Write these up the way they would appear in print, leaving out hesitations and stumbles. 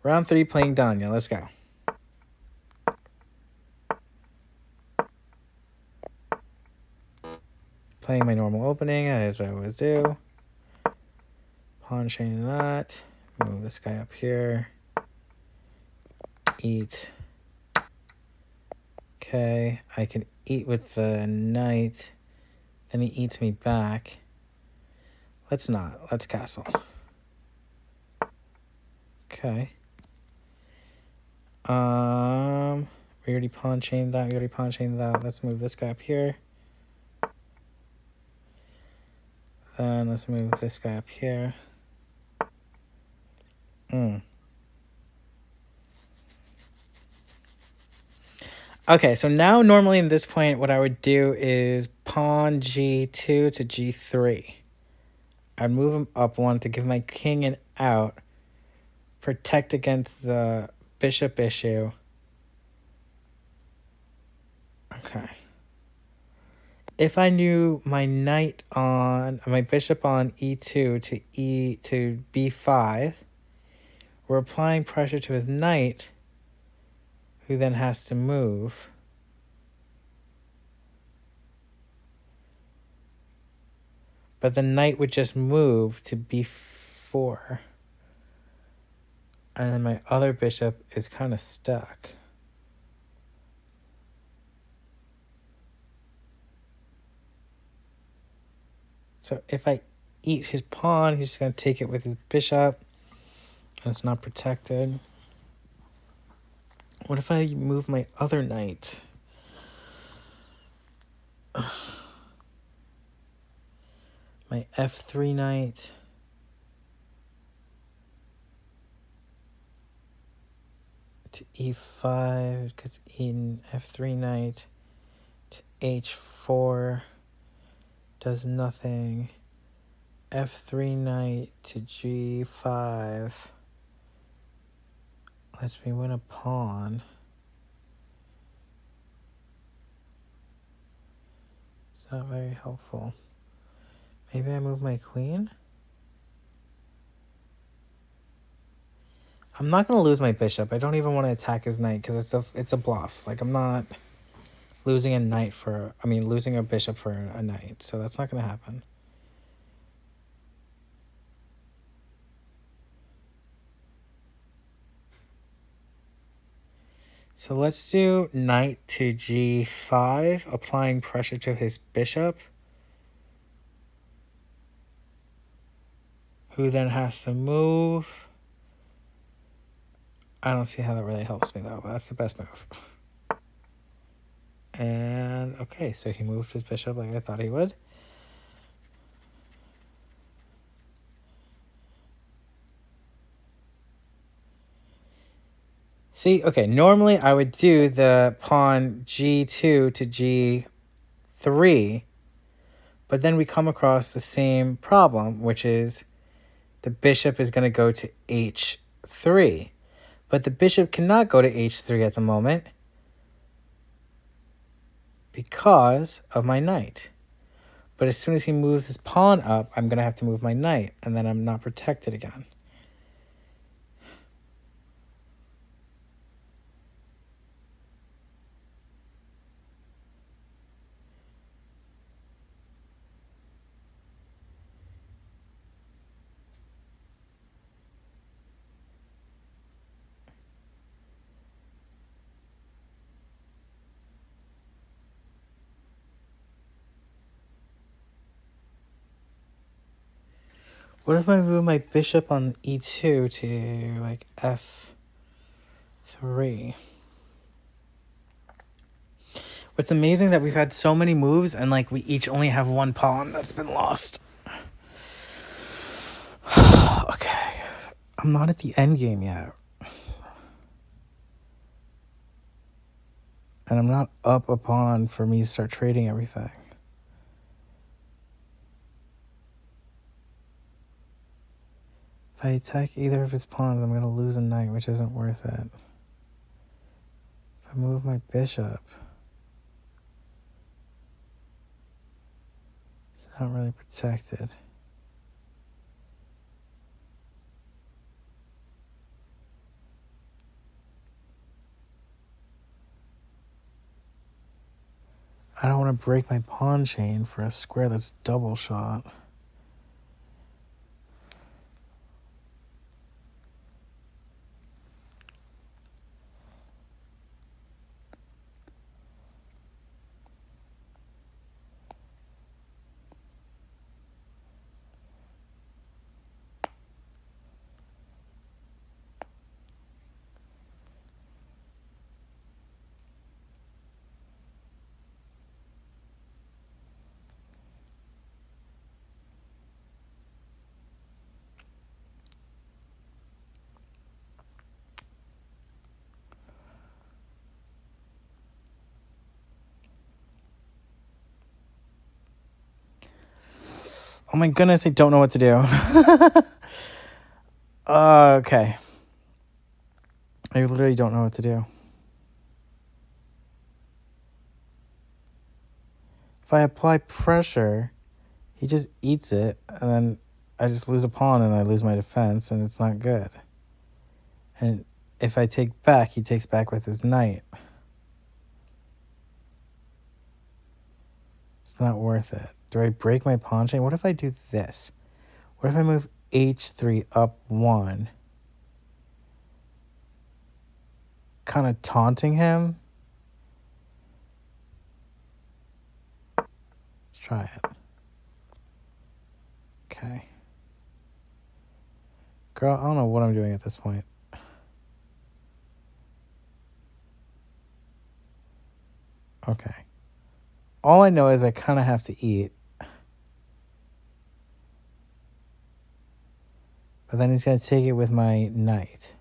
Round 3 playing Danya. Let's go. Playing my normal opening, as I always do. Pawn chain that. Move this guy up here. Eat. Okay, I can eat with the knight. Then he eats me back. Let's not. Let's castle. Okay. We already pawn chained that. We already pawn chained that. Let's move this guy up here. Then let's move this guy up here. Okay, so now normally in this point, what I would do is pawn g2 to g3. I'd move him up one to give my king an out, protect against the bishop issue. Okay. If I knew my knight on, my bishop on e2 to b5, we're applying pressure to his knight, who then has to move. But the knight would just move to b4. And then my other bishop is kind of stuck. So if I eat his pawn, he's just going to take it with his bishop. And it's not protected. What if I move my other knight? My f3 knight. To e5, gets eaten. F3 knight to h4. Does nothing. F3 knight to g5. Lets me win a pawn. It's not very helpful. Maybe I move my queen? I'm not going to lose my bishop. I don't even want to attack his knight because it's a bluff. Like, I'm not losing a knight for... I mean, losing a bishop for a knight. So that's not going to happen. So let's do knight to g5, applying pressure to his bishop, who then has to move. I don't see how that really helps me, though. That's the best move. And, okay, so he moved his bishop like I thought he would. See, okay, normally I would do the pawn g2 to g3, but then we come across the same problem, which is the bishop is going to go to h3. But the bishop cannot go to h3 at the moment because of my knight. But as soon as he moves his pawn up, I'm going to have to move my knight, and then I'm not protected again. What if I move my bishop on e2 to, like, f3? What's amazing that we've had so many moves and, like, we each only have one pawn that's been lost. Okay. I'm not at the end game yet. And I'm not up a pawn for me to start trading everything. If I attack either of his pawns, I'm going to lose a knight, which isn't worth it. If I move my bishop, it's not really protected. I don't want to break my pawn chain for a square that's double shot. Oh my goodness, I don't know what to do. Okay. I literally don't know what to do. If I apply pressure, he just eats it, and then I just lose a pawn and I lose my defense, and it's not good. And if I take back, he takes back with his knight. It's not worth it. Do I break my pawn chain? What if I do this? What if I move h3 up 1? Kind of taunting him? Let's try it. Okay. Girl, I don't know what I'm doing at this point. Okay. All I know is I kind of have to eat. But then he's going to take it with my knight.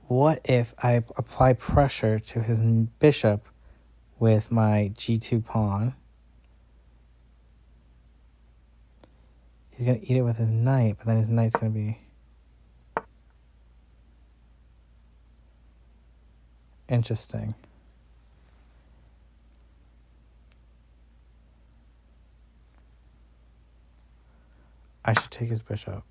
What if I apply pressure to his bishop with my g2 pawn? He's going to eat it with his knight, but then his knight's going to be interesting. I should take his bishop.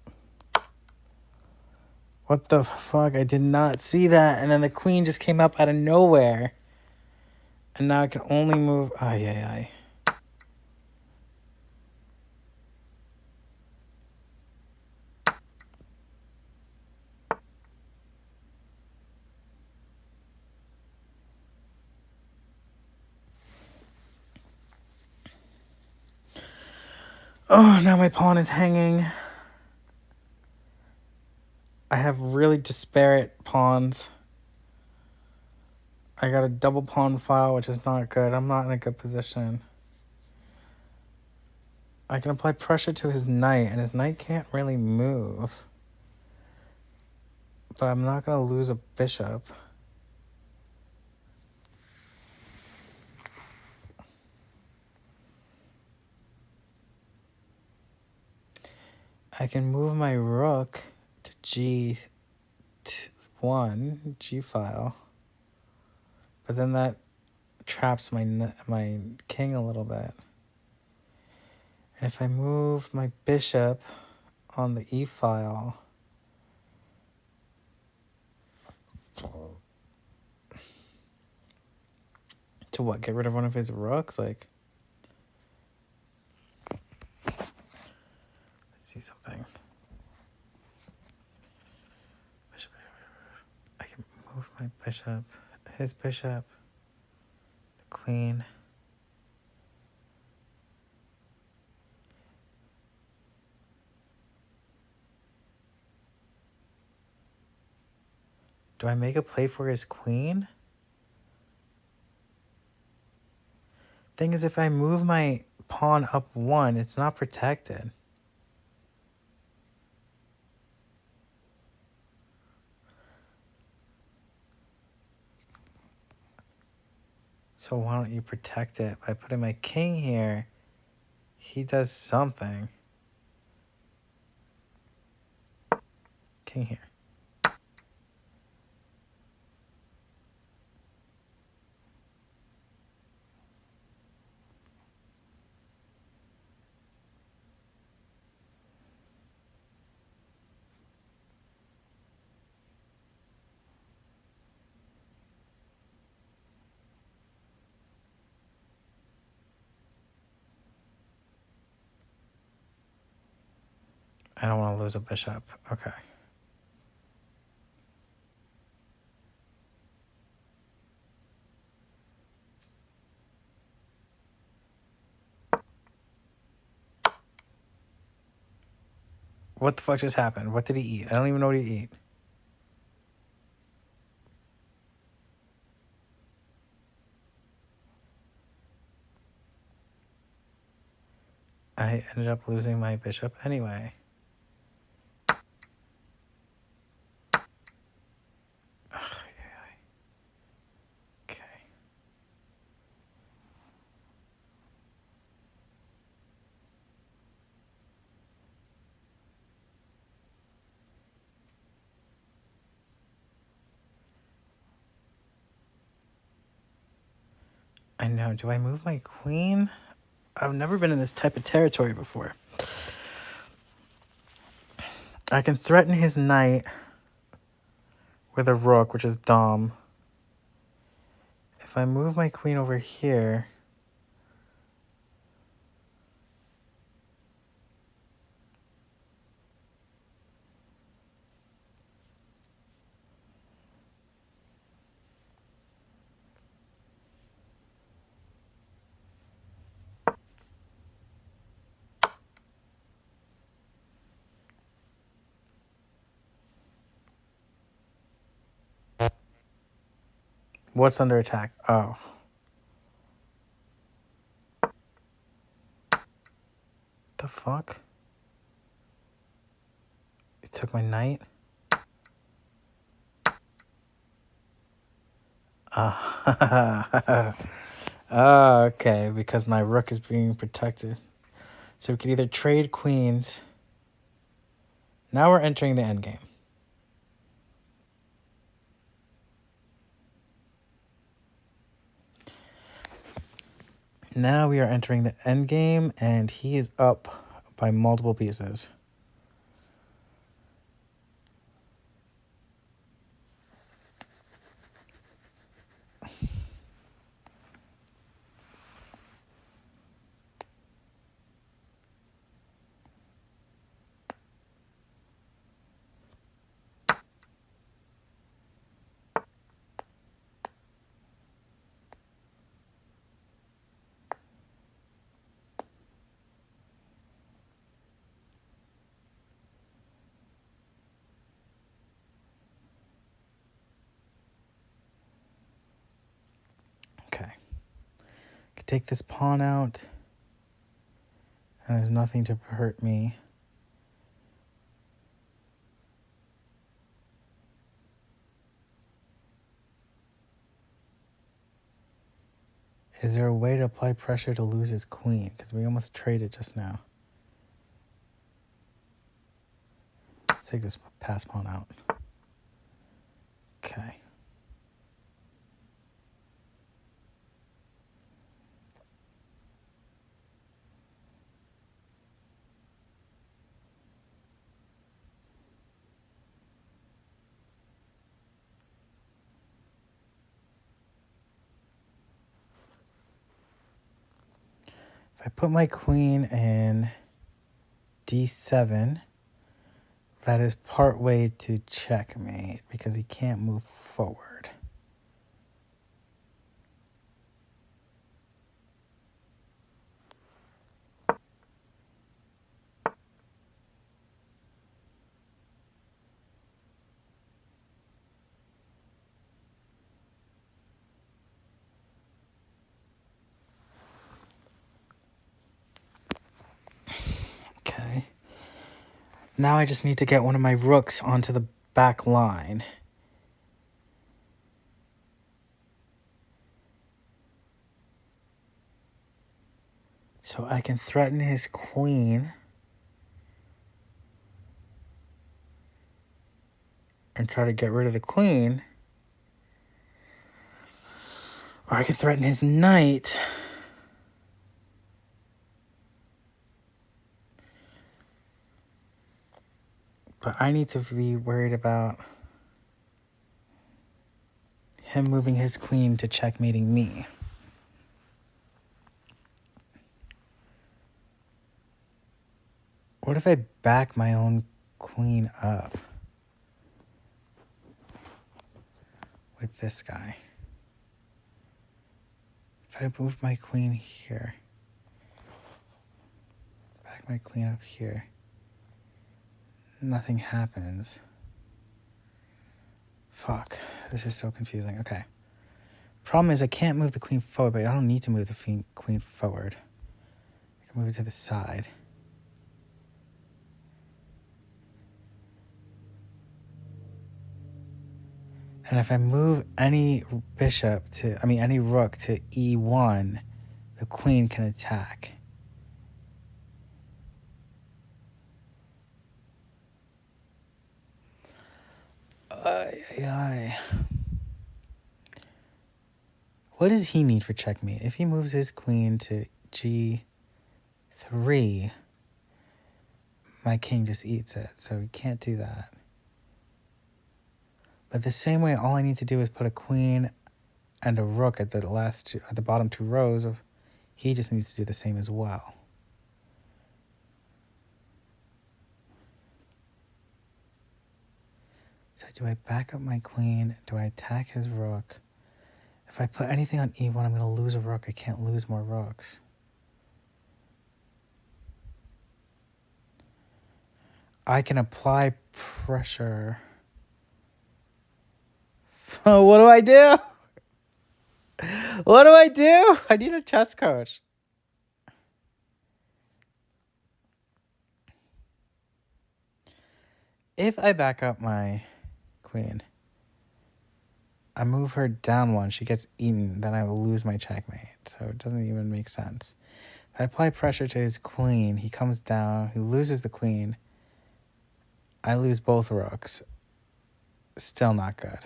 What the fuck? I did not see that. And then the queen just came up out of nowhere. And now I can only move... Ay, ay, ay. Oh, now my pawn is hanging. I have really disparate pawns. I got a double pawn file, which is not good. I'm not in a good position. I can apply pressure to his knight, and his knight can't really move. But I'm not going to lose a bishop. I can move my rook to G1, G file. But then that traps my king a little bit. And if I move my bishop on the E file, to what? Get rid of one of his rooks? Like, let's see something. Bishop. I can move my bishop, his bishop, the queen. Do I make a play for his queen? Thing is, if I move my pawn up 1, it's not protected. So why don't you protect it by putting my king here? He does something. King here. I don't want to lose a bishop. Okay. What the fuck just happened? What did he eat? I don't even know what he ate. I ended up losing my bishop anyway. Okay. I know. Do I move my queen? I've never been in this type of territory before. I can threaten his knight with a rook, which is dumb. If I move my queen over here... What's under attack? Oh. The fuck? It took my knight? Okay, because my rook is being protected. So we could either trade queens. Now we're entering the endgame. Now we are entering the endgame, and he is up by multiple pieces. Okay. Could take this pawn out. And there's nothing to hurt me. Is there a way to apply pressure to lose his queen? Because we almost traded just now. Let's take this pass pawn out. Okay. If I put my queen in d7, that is part way to checkmate because he can't move forward. Okay. Now I just need to get one of my rooks onto the back line. So I can threaten his queen and try to get rid of the queen. Or I can threaten his knight. But I need to be worried about him moving his queen to checkmating me. What if I back my own queen up with this guy? If I move my queen here, back my queen up here, nothing happens. Fuck, this is so confusing. Okay. Problem is I can't move the queen forward, but I don't need to move the queen forward. I can move it to the side. And if I move any any rook to e1, the queen can attack. What does he need for checkmate? If he moves his queen to g3, my king just eats it, so he can't do that. But the same way, all I need to do is put a queen and a rook at the bottom two rows. He just needs to do the same as well. So do I back up my queen? Do I attack his rook? If I put anything on e1, I'm going to lose a rook. I can't lose more rooks. I can apply pressure. What do I do? What do I do? I need a chess coach. If I back up my queen, I move her down one, she gets eaten, then I will lose my checkmate. So it doesn't even make sense. If I apply pressure to his queen, he comes down, he loses the queen. I lose both rooks. Still not good.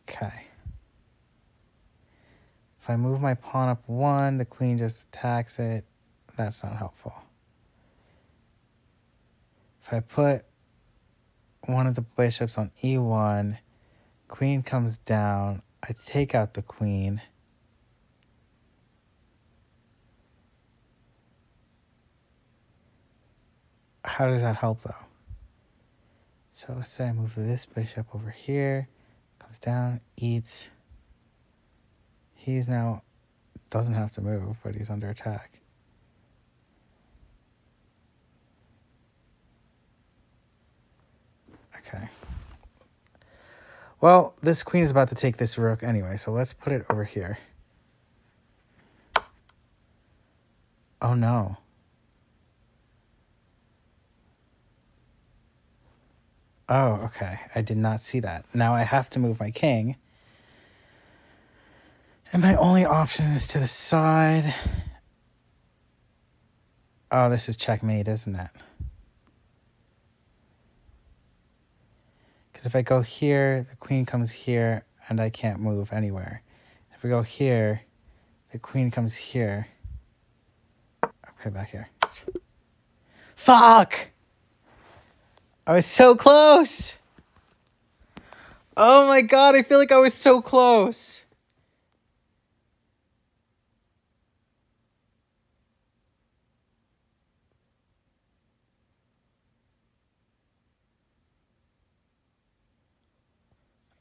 Okay. If I move my pawn up one, the queen just attacks it. That's not helpful. If I put one of the bishops on e1, queen comes down, I take out the queen. How does that help though? So let's say I move this bishop over here, comes down, eats. He's now doesn't have to move, but he's under attack. Okay. Well, this queen is about to take this rook anyway, so let's put it over here. Oh no. Oh, okay. I did not see that. Now I have to move my king. And my only option is to the side. Oh, this is checkmate, isn't it? Because if I go here, the queen comes here, and I can't move anywhere. If we go here, the queen comes here. Okay, back here. Fuck! I was so close! Oh my god, I feel like I was so close!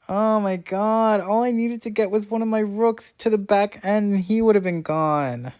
Oh my god, all I needed to get was one of my rooks to the back end and he would have been gone.